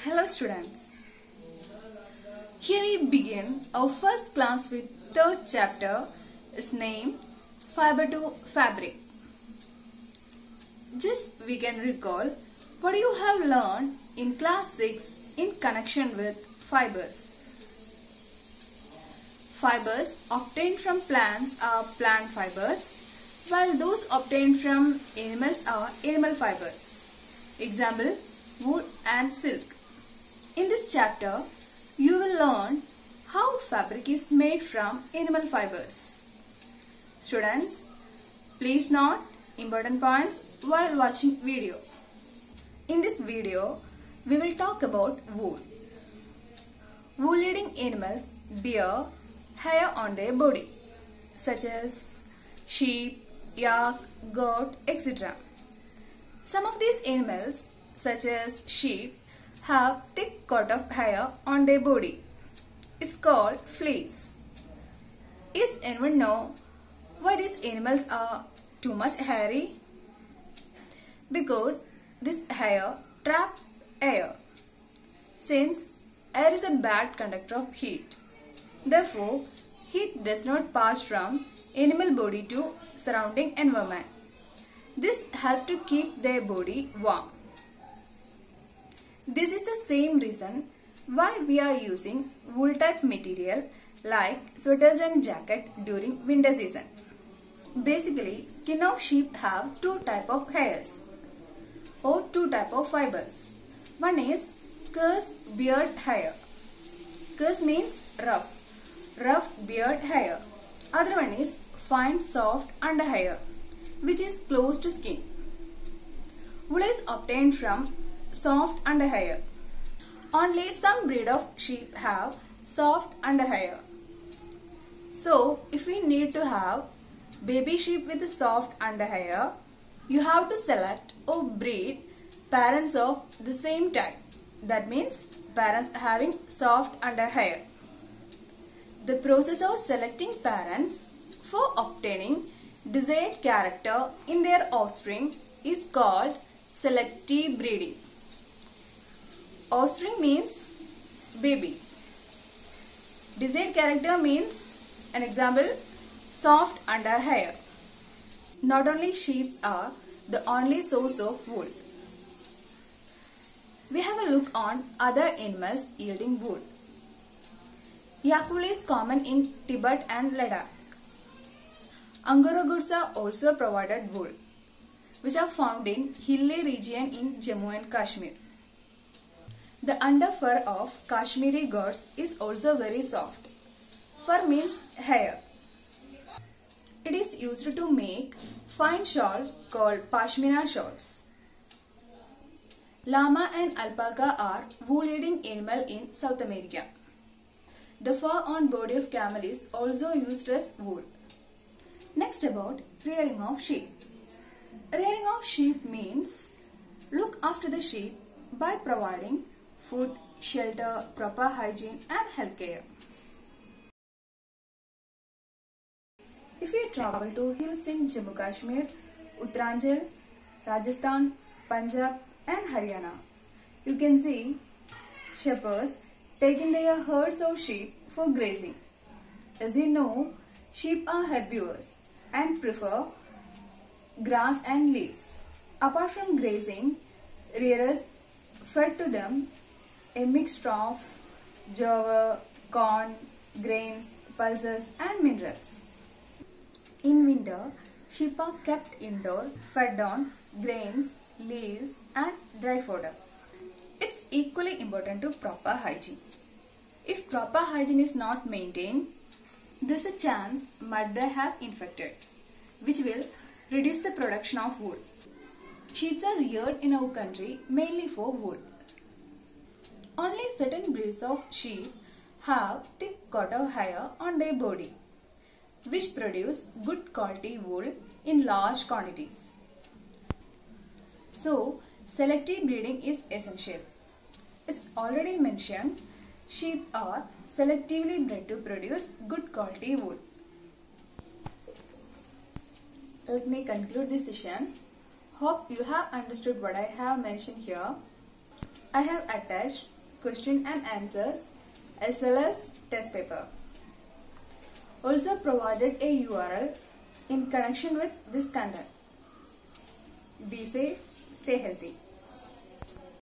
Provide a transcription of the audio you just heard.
Hello students. Here we begin our first class with third chapter is named Fiber to Fabric. Just we can recall what you have learned in class 6 in connection with fibers. Fibers obtained from plants are plant fibers, while those obtained from animals are animal fibers. Example, wool and silk. In this chapter, you will learn how fabric is made from animal fibers. Students, please note important points while watching video. In this video, we will talk about wool. Wool-eating animals bear hair on their body, such as sheep, yak, goat, etc. Some of these animals, such as sheep, have thick coat of hair on their body. It's called fleece. Does anyone know why these animals are too much hairy? Because this hair traps air. Since air is a bad conductor of heat, therefore heat does not pass from animal body to surrounding environment. This helps to keep their body warm. This is the same reason why we are using wool type material like sweaters and jacket during winter season. Basically, skin of sheep have two type of hairs or two type of fibers. One is coarse beard hair. Coarse means rough beard hair. Other one is fine soft under hair, which is close to skin. Wool is obtained from soft under hair. Only some breed of sheep have soft under hair. So, if we need to have baby sheep with soft under hair, you have to select or breed parents of the same type. That means parents having soft under hair. The process of selecting parents for obtaining desired character in their offspring is called selective breeding. Offspring means baby. Desired character means, an example, soft under hair. Not only sheep are the only source of wool. We have a look on other animals yielding wool. Yak wool is common in Tibet and Ladakh. Angora goods are also provided wool, which are found in hilly region in Jammu and Kashmir. The underfur of Kashmiri goats is also very soft. Fur means hair. It is used to make fine shawls called pashmina shawls. Llama and alpaca are wool-eating animal in South America. The fur on body of camel is also used as wool. Next about rearing of sheep. Rearing of sheep means look after the sheep by providing food, shelter, proper hygiene and healthcare. If you travel to hills in Jammu Kashmir, Uttaranchal, Rajasthan, Punjab and Haryana, you can see shepherds taking their herds of sheep for grazing. As you know, sheep are herbivores and prefer grass and leaves. Apart from grazing, rearers fed to them a mixture of jowar, corn, grains, pulses and minerals. In winter, sheep are kept indoor, fed on grains, leaves and dry fodder. It's equally important to proper hygiene. If proper hygiene is not maintained, there's a chance mud they have infected, which will reduce the production of wool. Sheep are reared in our country mainly for wool. Only certain breeds of sheep have thick coat of hair on their body, which produce good quality wool in large quantities. So, selective breeding is essential. It's already mentioned, sheep are selectively bred to produce good quality wool. Let me conclude this session. Hope you have understood what I have mentioned here. I have attached question and answers as well as test paper. Also provided a URL in connection with this content. Be safe, stay healthy.